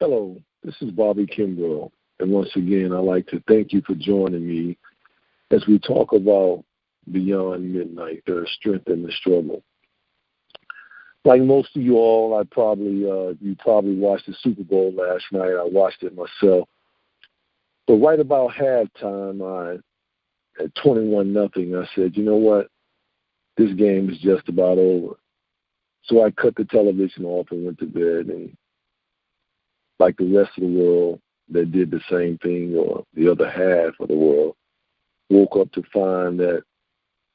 Hello, this is Bobby Kimbrough, and once again, I'd like to thank you for joining me as we talk about Beyond Midnight, the strength in the struggle. Like most of you all, you probably watched the Super Bowl last night. I watched it myself. But right about halftime, at 21-0, I said, you know what? This game is just about over. So I cut the television off and went to bed, and like the rest of the world that did the same thing, or the other half of the world, woke up to find that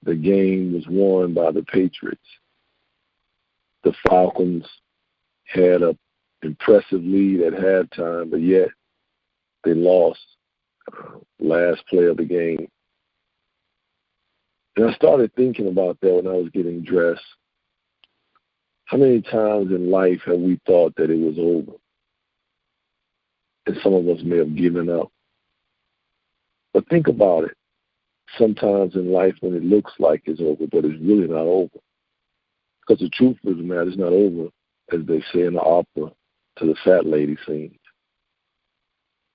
the game was won by the Patriots. The Falcons had an impressive lead at halftime, but yet they lost last play of the game. And I started thinking about that when I was getting dressed. How many times in life have we thought that it was over? And some of us may have given up. But think about it. Sometimes in life when it looks like it's over, but it's really not over. Because the truth of the matter is not over, as they say in the opera, till the fat lady sings.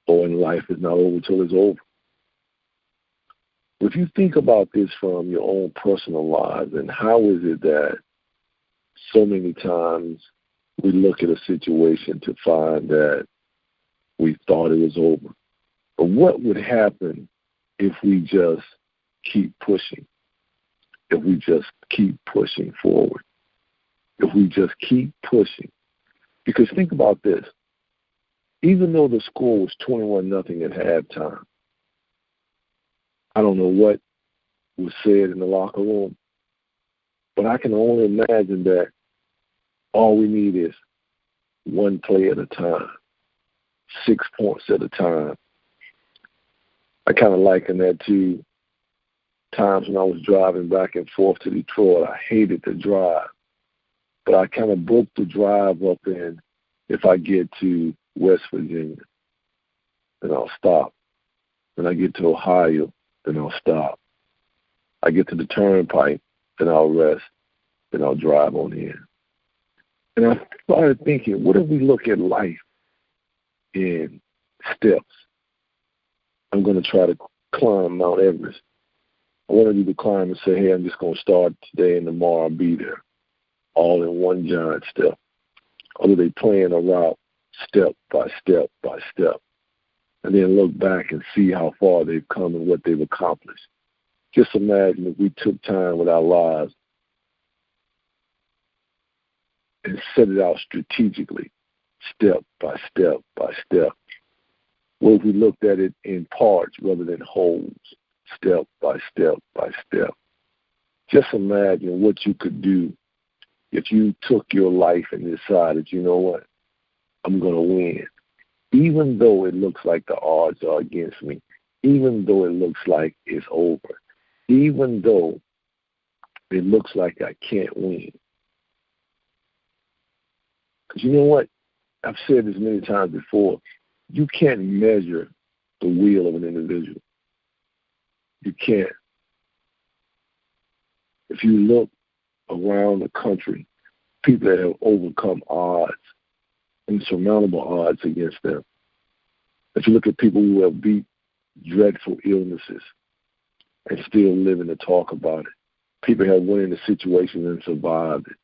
Or in life, it's not over till it's over. If you think about this from your own personal lives, and how is it that so many times we look at a situation to find that we thought it was over? But what would happen if we just keep pushing? If we just keep pushing forward? If we just keep pushing? Because think about this. Even though the score was 21-0 at halftime, I don't know what was said in the locker room, but I can only imagine that all we need is one play at a time, 6 points at a time. I kind of liken that to times when I was driving back and forth to Detroit. I hated the drive, but I kind of broke the drive up in if I get to West Virginia, then I'll stop. When I get to Ohio, then I'll stop. I get to the turnpike, then I'll rest, then I'll drive on in. And I started thinking, what if we look at life in steps? I'm going to try to climb Mount Everest. I wanted you to climb and say, hey, I'm just going to start today and tomorrow I'll be there, all in one giant step. Or they plan a route step by step by step, and then look back and see how far they've come and what they've accomplished. Just imagine if we took time with our lives and set it out strategically, step by step by step. What if we looked at it in parts rather than wholes, step by step by step? Just imagine what you could do if you took your life and decided, you know what, I'm going to win. Even though it looks like the odds are against me, even though it looks like it's over, even though it looks like I can't win. Because you know what? I've said this many times before. You can't measure the will of an individual. You can't. If you look around the country, people that have overcome odds, insurmountable odds against them. If you look at people who have beat dreadful illnesses and still living to talk about it, people have went into situations and survived it.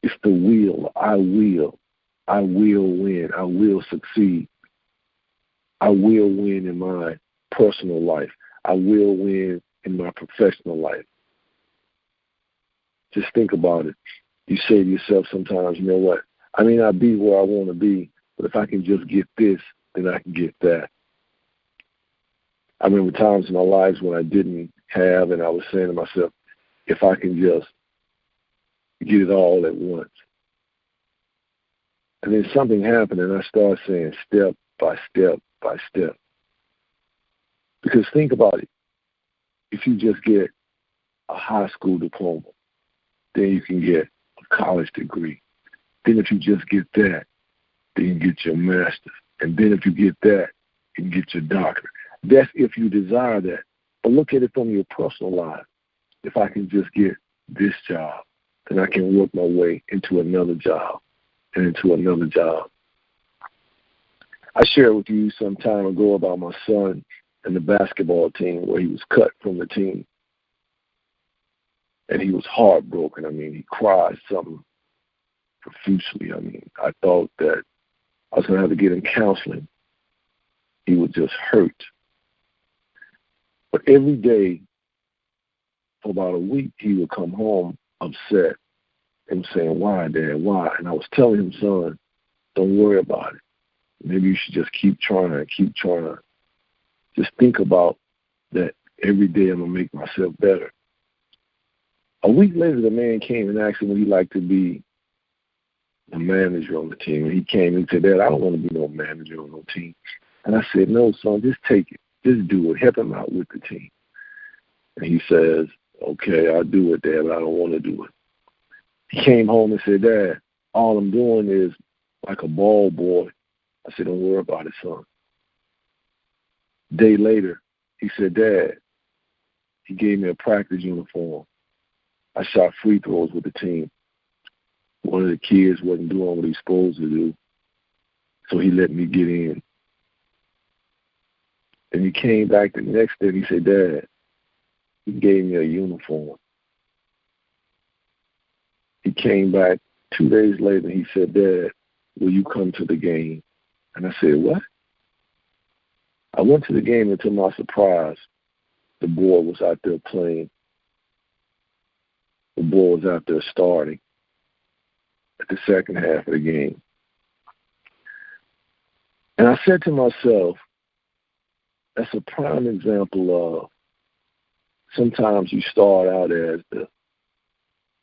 It's the will. I will win. I will succeed. I will win in my personal life. I will win in my professional life. Just think about it. You say to yourself sometimes, you know what? I may not be where I want to be, but if I can just get this, then I can get that. I remember times in my lives when I didn't have, and I was saying to myself, if I can just get it all at once. And then something happened, and I started saying step by step by step. Because think about it. If you just get a high school diploma, then you can get a college degree. Then if you just get that, then you get your master's. And then if you get that, you can get your doctorate. That's if you desire that. But look at it from your personal life. If I can just get this job, then I can work my way into another job and into another job. I shared with you some time ago about my son and the basketball team where he was cut from the team. And he was heartbroken. I mean, he cried something profusely. I mean, I thought that I was going to have to get him counseling. He was just hurt. But every day, for about a week, he would come home upset and saying, "Why, Dad, why?" And I was telling him, "Son, don't worry about it. Maybe you should just keep trying, keep trying. Just think about that every day I'm going to make myself better." A week later, the man came and asked him would he like to be the manager on the team. And he came and said, "Dad, I don't want to be no manager on no team." And I said, "No, son, just take it. Just do it. Help him out with the team." And he says, "Okay, I'll do it, Dad, but I don't want to do it." He came home and said, "Dad, all I'm doing is like a ball boy." I said, "Don't worry about it, son." A day later, he said, "Dad," he gave me a practice uniform. I shot free throws with the team. One of the kids wasn't doing what he's supposed to do, so he let me get in. And he came back the next day and he said, "Dad," he gave me a uniform. He came back 2 days later and he said, "Dad, will you come to the game?" And I said, "What?" I went to the game and to my surprise, the boy was out there playing. The boy was out there starting at the second half of the game. And I said to myself, that's a prime example of sometimes you start out as the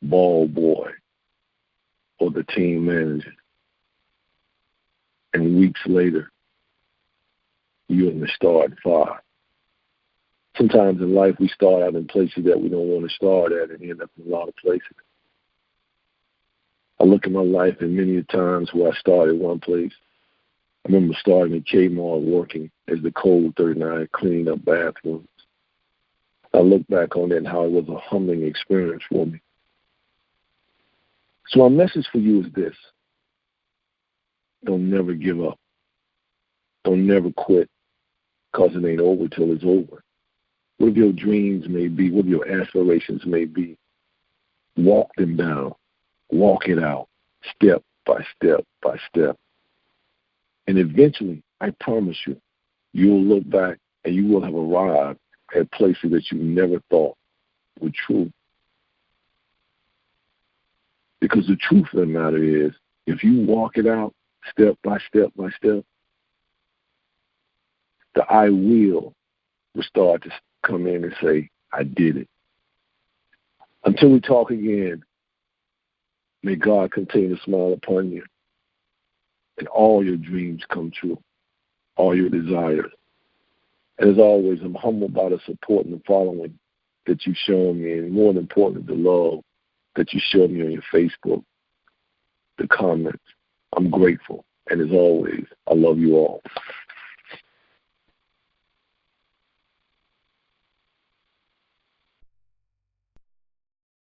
ball boy or the team manager, and weeks later, you're in the starting five. Sometimes in life we start out in places that we don't want to start at and end up in a lot of places. I look at my life and many times where I started one place. I remember starting at Kmart working as the Code 39, cleaning up bathrooms. I look back on it and how it was a humbling experience for me. So my message for you is this. Don't never give up. Don't never quit, because it ain't over till it's over. Whatever your dreams may be, whatever your aspirations may be, walk them down. Walk it out, step by step by step. And eventually, I promise you, you'll look back and you will have arrived at places that you never thought were true. Because the truth of the matter is, if you walk it out step by step by step, the I will start to come in and say, I did it. Until we talk again, may God continue to smile upon you and all your dreams come true, all your desires. And as always, I'm humbled by the support and the following that you've shown me, and more important, the love that you showed me on your Facebook, the comments. I'm grateful. And as always, I love you all.